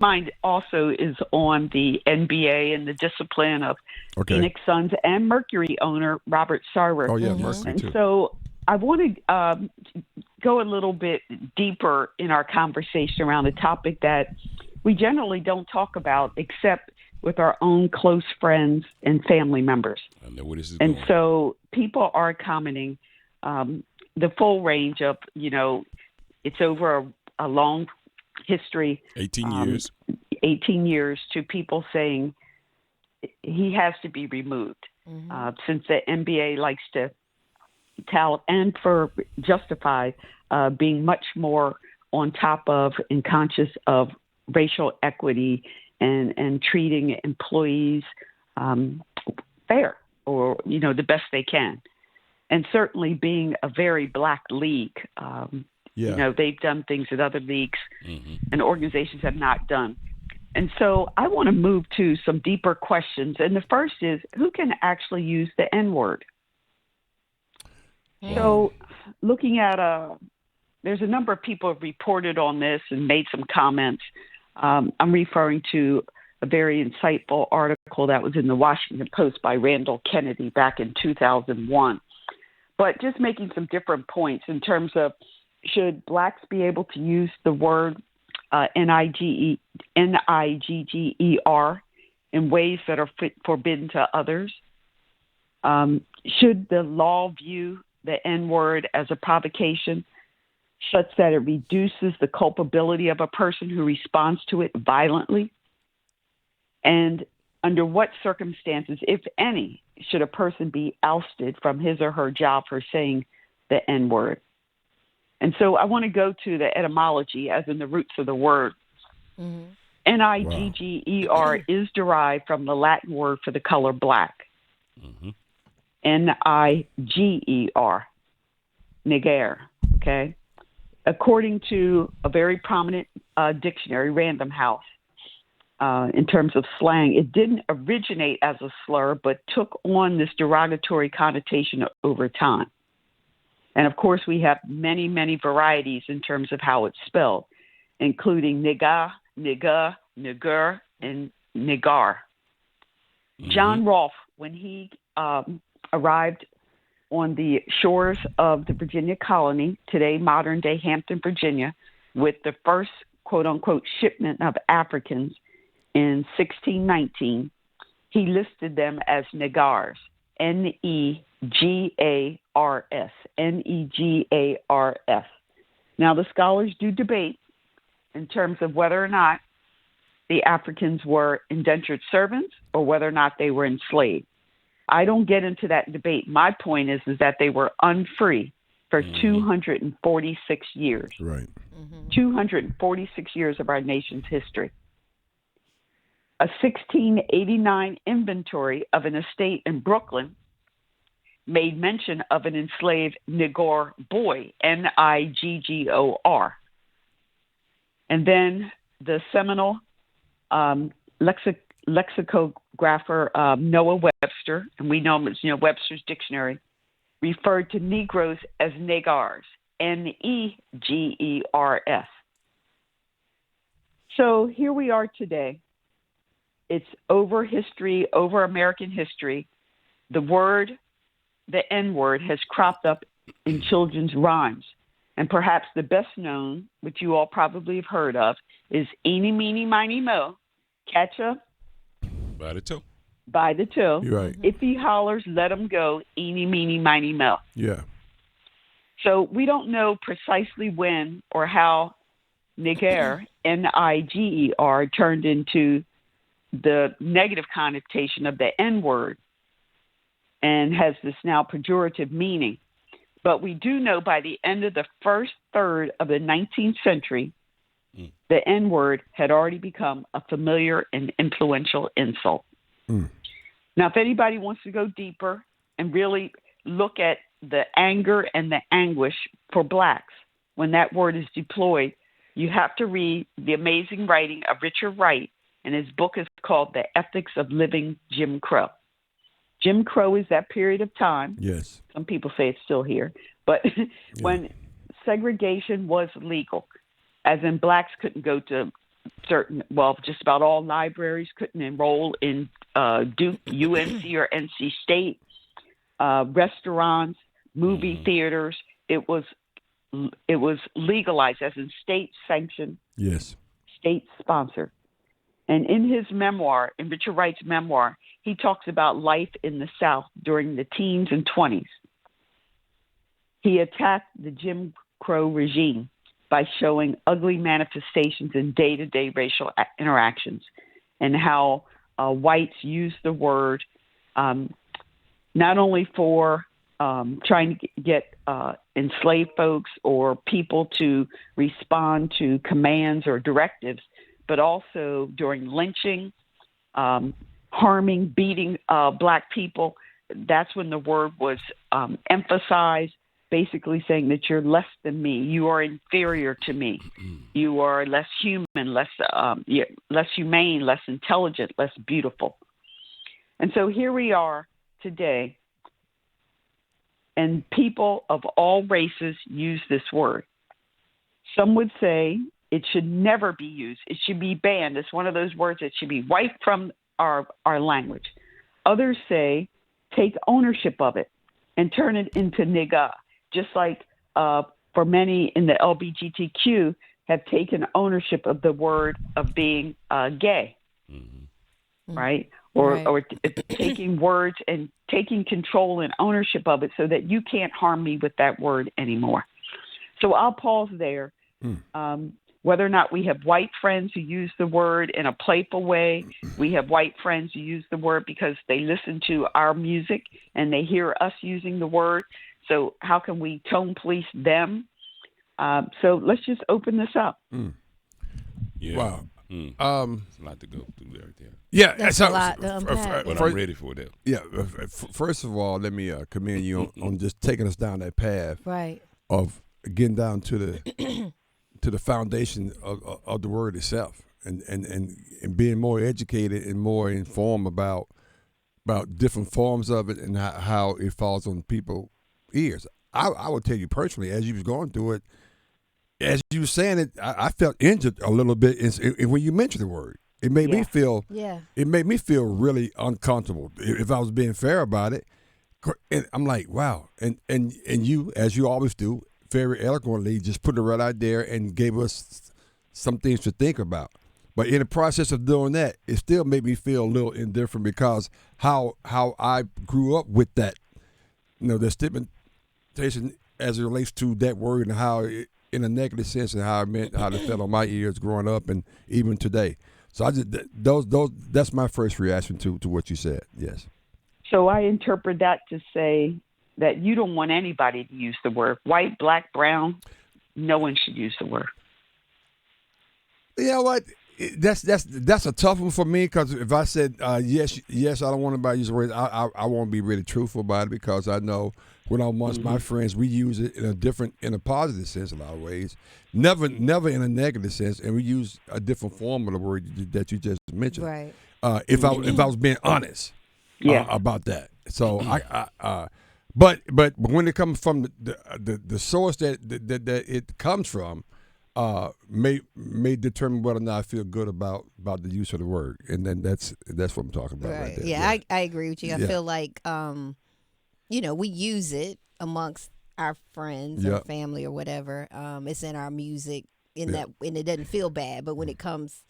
Mine also is on the NBA and the discipline of Okay. Phoenix Suns and Mercury owner Robert Sarver. Oh yeah, Mm-hmm. Mercury And too. so I want to go a little bit deeper in our conversation around a topic that we generally don't talk about except with our own close friends and family members. I know where this is And going. so people are commenting the full range of, it's over a long history, 18 um, years. 18 years, to people saying he has to be removed. Since the NBA likes to tout and for justify being much more on top of and conscious of racial equity and treating employees fair or, the best they can. And certainly being a very black league, Yeah. they've done things that other leagues Hmm. and organizations have not done. And so I want to move to some deeper questions. And the first is, who can actually use the N word? So looking at there's a number of people have reported on this and made some comments. I'm referring to a very insightful article that was in the Washington Post by Randall Kennedy back in 2001. But just making some different points in terms of, should blacks be able to use the word Nigger in ways that are forbidden to others? Should the law view the N-word as a provocation such that it reduces the culpability of a person who responds to it violently? And under what circumstances, if any, should a person be ousted from his or her job for saying the N-word? And so I want to go to the etymology, as in the roots of the word. Nigger is derived from the Latin word for the color black. Niger, niger, okay? According to a very prominent dictionary, Random House, in terms of slang, it didn't originate as a slur, but took on this derogatory connotation over time. And of course, we have many, many varieties in terms of how it's spelled, including nigga, nigga, nigger, and nigar. John Rolfe, when he arrived on the shores of the Virginia colony, today modern-day Hampton, Virginia, with the first quote-unquote shipment of Africans in 1619, he listed them as Negars, Negars, Negars. Now, the scholars do debate in terms of whether or not the Africans were indentured servants or whether or not they were enslaved. I don't get into that debate. My point is that they were unfree for 246 years. Right. 246 years of our nation's history. A 1689 inventory of an estate in Brooklyn made mention of an enslaved Nigor boy, Niggor. And then the seminal lexicographer Noah Webster, and we know him as Webster's Dictionary, referred to Negroes as Negars, Negers. So here we are today. It's over history, over American history. The N-word has cropped up in children's rhymes. And perhaps the best known, which you all probably have heard of, is Eeny, Meeny, Miny, Mo. Catch up By the toe. by the toe. You're right. If he hollers, let him go. Eeny, Meeny, Miny, Mo. Yeah. So we don't know precisely when or how Niger, Niger, turned into the negative connotation of the N-word and has this now pejorative meaning. But we do know by the end of the first third of the 19th century, the N-word had already become a familiar and influential insult. Now, if anybody wants to go deeper and really look at the anger and the anguish for blacks when that word is deployed, you have to read the amazing writing of Richard Wright, and his book is called The Ethics of Living Jim Crow. Jim Crow is that period of time. Yes. Some people say it's still here, but when segregation was legal, as in blacks couldn't go to just about all libraries couldn't enroll in Duke, UNC, or NC State. Restaurants, movie theaters. It was legalized, as in state sanctioned, Yes. state sponsored. And in his memoir, in Richard Wright's memoir, he talks about life in the South during the teens and 20s. He attacked the Jim Crow regime by showing ugly manifestations in day-to-day racial interactions, and how whites used the word not only for trying to get enslaved folks or people to respond to commands or directives, but also during lynching, harming, beating black people. That's when the word was emphasized, basically saying that you're less than me, you are inferior to me, you are less human, less humane, less intelligent, less beautiful. And so here we are today, and people of all races use this word. Some would say it should never be used. It should be banned. It's one of those words that should be wiped from our language. Others say take ownership of it and turn it into nigga, just like for many in the LGBTQ have taken ownership of the word of being gay, right? Or taking words and taking control and ownership of it so that you can't harm me with that word anymore. So I'll pause there. Whether or not we have white friends who use the word in a playful way, we have white friends who use the word because they listen to our music and they hear us using the word. So how can we tone police them? So let's just open this up. Yeah. Wow. It's a lot to go through right there. Yeah, That's a lot to unpack. But I'm ready for that. Yeah, first of all, let me commend you on just taking us down that path Right. of getting down to the to the foundation of the word itself, and being more educated and more informed about different forms of it and how it falls on people's ears. I would tell you personally, as you was going through it, as you were saying it, I felt injured a little bit when you mentioned the word. It made me feel. Yeah. It made me feel really uncomfortable. If I was being fair about it, and I'm like, wow. And you, as you always do, very eloquently, just put it right out there and gave us some things to think about. But in the process of doing that, it still made me feel a little indifferent because how I grew up with that, the stigmatization as it relates to that word and how it, in a negative sense, and how it felt on my ears growing up and even today. So I just that's my first reaction to what you said. Yes. So I interpret that to say that you don't want anybody to use the word. White, black, brown, no one should use the word. You know what? That's a tough one for me, because if I said yes, I don't want anybody to use the word. I won't be really truthful about it, because I know when I'm amongst my friends, we use it in a positive sense in a lot of ways, never in a negative sense, and we use a different form of the word that you just mentioned. Right. If I was being honest about that, so but when it comes from the source that it comes from, may determine whether or not I feel good about the use of the word, and then that's what I'm talking about right there. Yeah, I agree with you. I Yeah. feel like we use it amongst our friends or family or whatever. It's in our music, and it doesn't feel bad. But when it comes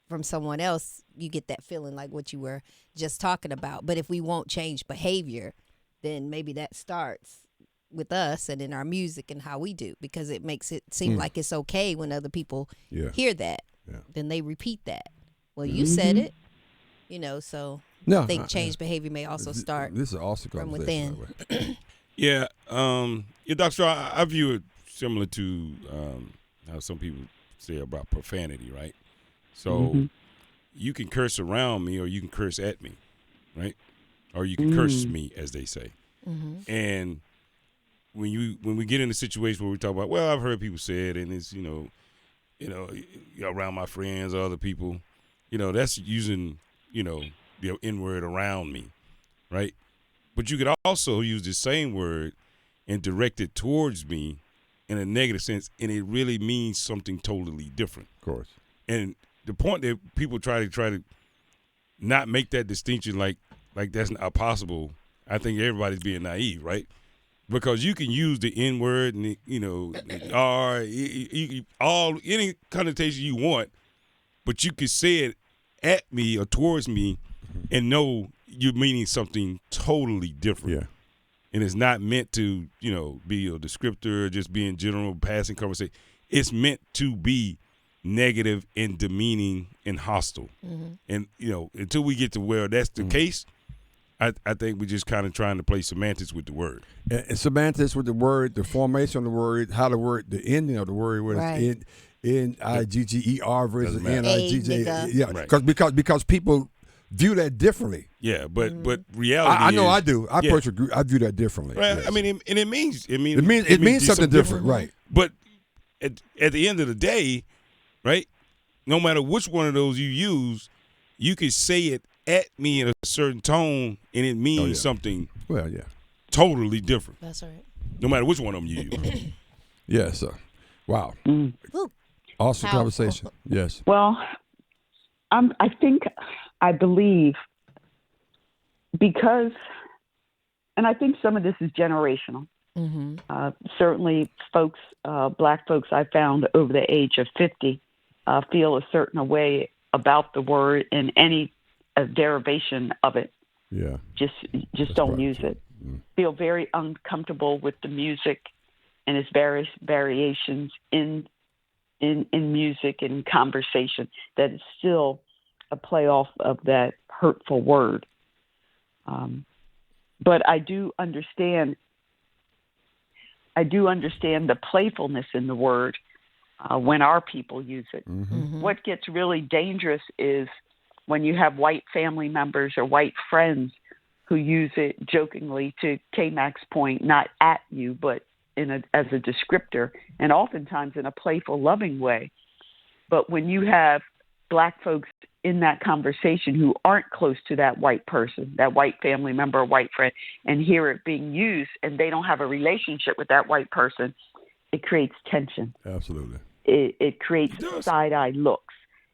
from someone else, you get that feeling like what you were just talking about. But if we won't change behavior, then maybe that starts with us and in our music and how we do, because it makes it seem like it's okay when other people hear that. Yeah. Then they repeat that. Well, you said it, so I think change behavior may also start this is awesome from conversation, within. by the way. Yeah, Dr. Straw, I view it similar to how some people say about profanity, right? So you can curse around me, or you can curse at me, right? Or you can curse me, as they say. And when we get in a situation where we talk about, well, I've heard people say it, and it's around my friends or other people, that's using the N word around me, right? But you could also use the same word and direct it towards me in a negative sense, and it really means something totally different. Of course. And the point that people try to not make that distinction like that's not possible, I think everybody's being naive, right? Because you can use the N word and the R, all any connotation you want, but you can say it at me or towards me and know you're meaning something totally different. Yeah. And it's not meant to, be a descriptor or just be in general passing conversation. It's meant to be negative and demeaning and hostile. Mm-hmm. And, until we get to where that's the case, I think we're just kind of trying to play semantics with the word. And semantics with the word, the formation of the word, how the word, the ending of the word, whether it's N-I-G-G-E-R versus N-I-G-G. Yeah, right. because people view that differently. Yeah, but reality I know is, I do. I personally I view that differently. Right. Yes. I mean, it means something different, right? But at the end of the day, right? No matter which one of those you use, you can say it at me in a certain tone, and it means something. Well, yeah, totally different. That's right. No matter which one of them you use. Yes, sir. Wow. Awesome conversation. Yes. Well, I believe because, and I think some of this is generational. Mm-hmm. Certainly, black folks I found over the age of 50 feel a certain way about the word and any derivation of it. Yeah. Just don't use it. Mm. Feel very uncomfortable with the music and its various variations in music and conversation that is still a playoff of that hurtful word. But I do understand the playfulness in the word when our people use it. Mm-hmm. Mm-hmm. What gets really dangerous is when you have white family members or white friends who use it jokingly, to K-Mac's point, not at you, but as a descriptor, and oftentimes in a playful, loving way. But when you have black folks in that conversation who aren't close to that white person, that white family member or white friend, and hear it being used, and they don't have a relationship with that white person, it creates tension. Absolutely. It creates side-eye looks.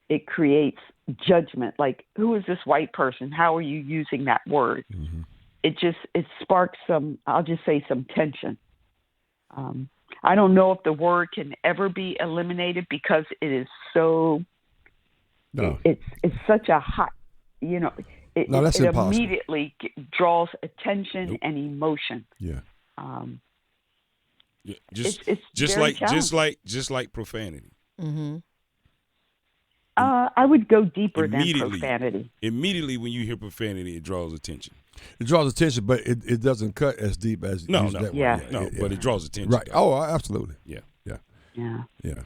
It creates judgment, like, who is this white person? How are you using that word? Mm-hmm. It sparks some tension. I don't know if the word can ever be eliminated because it is so. No. It's such a hot, it immediately draws attention and emotion. Yeah. Just like profanity. Mm-hmm. I would go deeper than profanity. Immediately when you hear profanity, it draws attention. It draws attention, but it doesn't cut as deep as but it draws attention. Right. Oh, absolutely. Yeah. Yeah.